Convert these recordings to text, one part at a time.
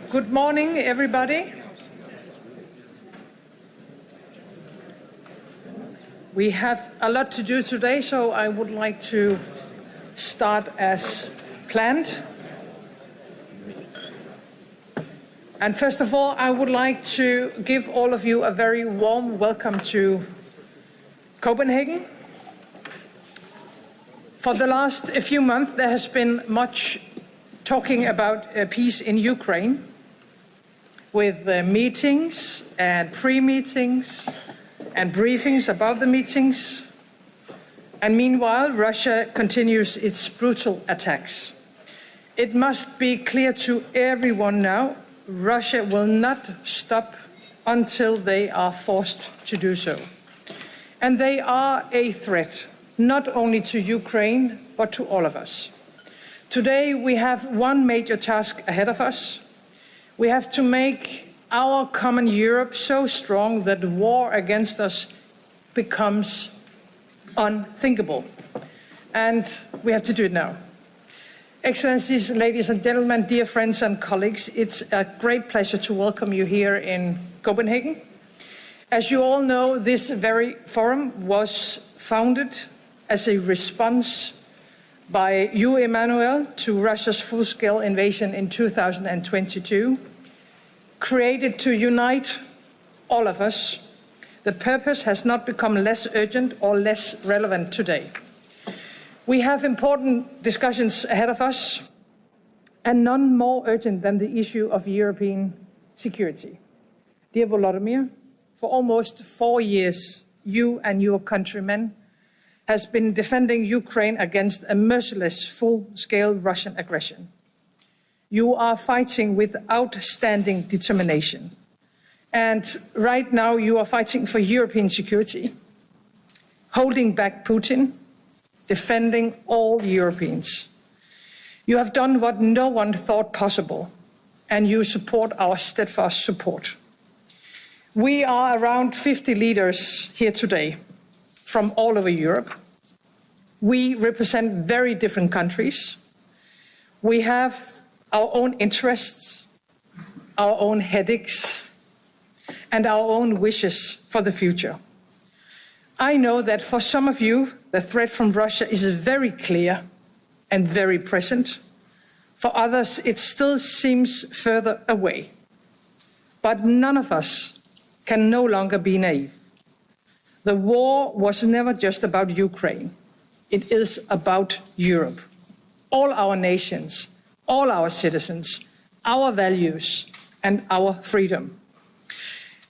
Good morning, everybody. We have a lot to do today, so I would like to start as planned. And first of all, I would like to give all of you a very warm welcome to Copenhagen. For the last few months, there has been much talking about peace in Ukraine, with meetings and pre-meetings and briefings about the meetings. And meanwhile, Russia continues its brutal attacks. It must be clear to everyone now, Russia will not stop until they are forced to do so. And they are a threat, not only to Ukraine, but to all of us. Today, we have one major task ahead of us. We have to make our common Europe so strong that war against us becomes unthinkable. And we have to do it now. Excellencies, ladies and gentlemen, dear friends and colleagues, it's a great pleasure to welcome you here in Copenhagen. As you all know, this very forum was founded as a response by you, Emmanuel, to Russia's full-scale invasion in 2022, created to unite all of us. The purpose has not become less urgent or less relevant today. We have important discussions ahead of us, and none more urgent than the issue of European security. Dear Volodymyr, for almost 4 years, you and your countrymen has been defending Ukraine against a merciless full-scale Russian aggression. You are fighting with outstanding determination. And right now you are fighting for European security, holding back Putin, defending all Europeans. You have done what no one thought possible, and you support our steadfast support. We are around 50 leaders here today from all over Europe. We represent very different countries. We have our own interests, our own headaches, and our own wishes for the future. I know that for some of you, the threat from Russia is very clear and very present. For others, it still seems further away. But none of us can no longer be naive. The war was never just about Ukraine. It is about Europe, all our nations, all our citizens, our values, and our freedom.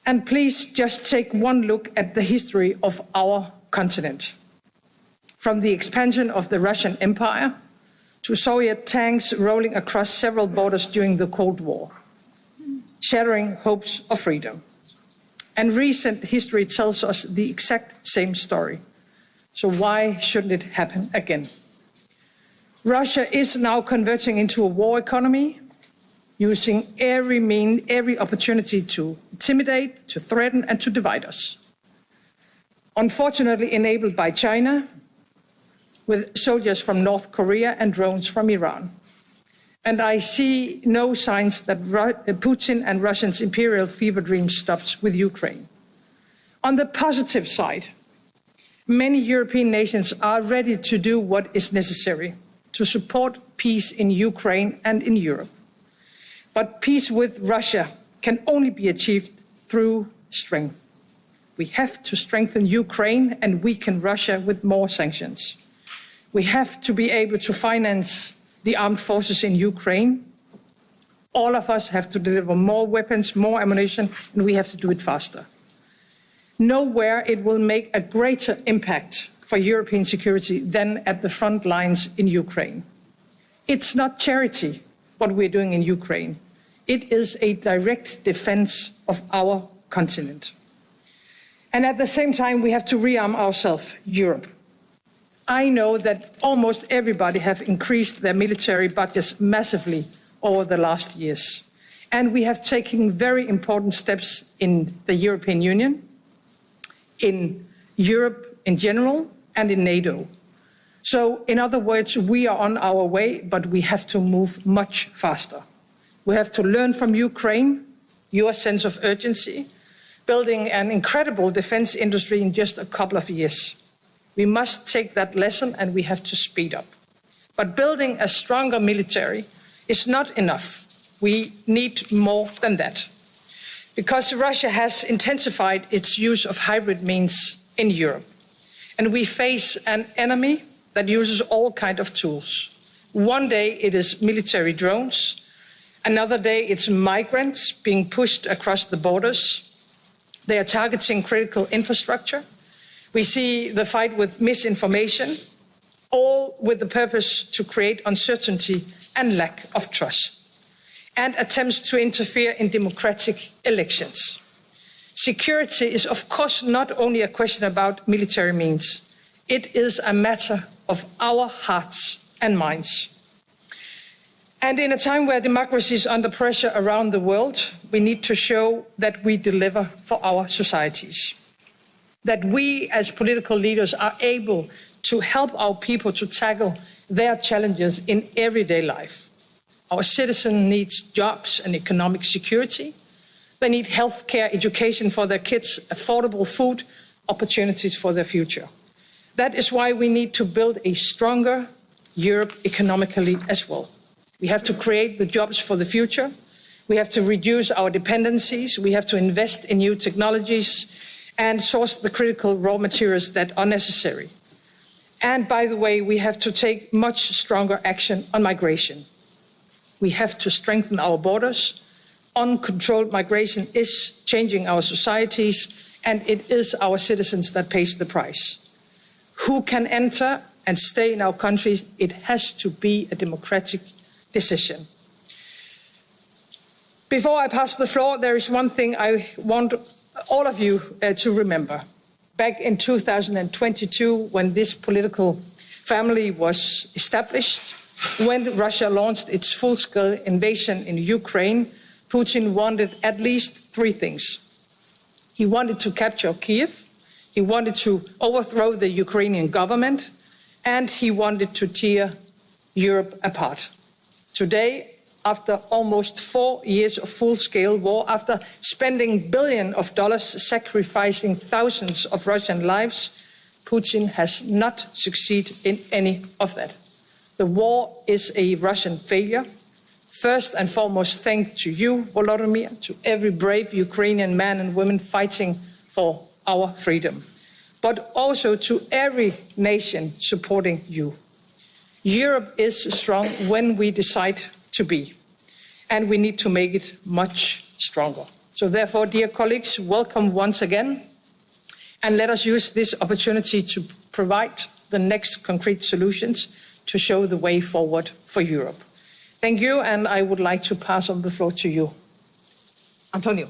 And please just take one look at the history of our continent. From the expansion of the Russian Empire to Soviet tanks rolling across several borders during the Cold War, shattering hopes of freedom. And recent history tells us the exact same story. So why shouldn't it happen again? Russia is now converting into a war economy, using every opportunity to intimidate, to threaten, and to divide us. Unfortunately enabled by China, with soldiers from North Korea and drones from Iran. And I see no signs that Putin and Russia's imperial fever dream stops with Ukraine. On the positive side, many European nations are ready to do what is necessary to support peace in Ukraine and in Europe. But peace with Russia can only be achieved through strength. We have to strengthen Ukraine and weaken Russia with more sanctions. We have to be able to finance the armed forces in Ukraine. All of us have to deliver more weapons, more ammunition, and we have to do it faster. Nowhere it will make a greater impact for European security than at the front lines in Ukraine. It's not charity, what we're doing in Ukraine. It is a direct defense of our continent. And at the same time, we have to rearm ourselves, Europe. I know that almost everybody have increased their military budgets massively over the last years. And we have taken very important steps in the European Union, in Europe in general, and in NATO. So, in other words, we are on our way, but we have to move much faster. We have to learn from Ukraine, your sense of urgency, building an incredible defense industry in just a couple of years. We must take that lesson and we have to speed up. But building a stronger military is not enough. We need more than that. Because Russia has intensified its use of hybrid means in Europe. And we face an enemy that uses all kinds of tools. One day it is military drones. Another day it's migrants being pushed across the borders. They are targeting critical infrastructure. We see the fight with misinformation, all with the purpose to create uncertainty and lack of trust, and attempts to interfere in democratic elections. Security is, of course, not only a question about military means. It is a matter of our hearts and minds. And in a time where democracy is under pressure around the world, we need to show that we deliver for our societies, that we as political leaders are able to help our people to tackle their challenges in everyday life. Our citizens need jobs and economic security. They need healthcare, education for their kids, affordable food, opportunities for their future. That is why we need to build a stronger Europe economically as well. We have to create the jobs for the future. We have to reduce our dependencies. We have to invest in new technologies and source the critical raw materials that are necessary. And by the way, we have to take much stronger action on migration. We have to strengthen our borders. Uncontrolled migration is changing our societies, and it is our citizens that pays the price. Who can enter and stay in our country? It has to be a democratic decision. Before I pass the floor, there is one thing I want all of you to remember. Back in 2022, when this political family was established, when Russia launched its full-scale invasion in Ukraine, Putin wanted at least three things. He wanted to capture Kyiv, he wanted to overthrow the Ukrainian government, and he wanted to tear Europe apart. Today, after almost 4 years of full-scale war, after spending billions of dollars sacrificing thousands of Russian lives, Putin has not succeeded in any of that. The war is a Russian failure. First and foremost, thanks to you, Volodymyr, to every brave Ukrainian man and woman fighting for our freedom, but also to every nation supporting you. Europe is strong when we decide to be, and we need to make it much stronger. So therefore, dear colleagues, welcome once again, and let us use this opportunity to provide the next concrete solutions to show the way forward for Europe. Thank you, and I would like to pass on the floor to you. Antonio.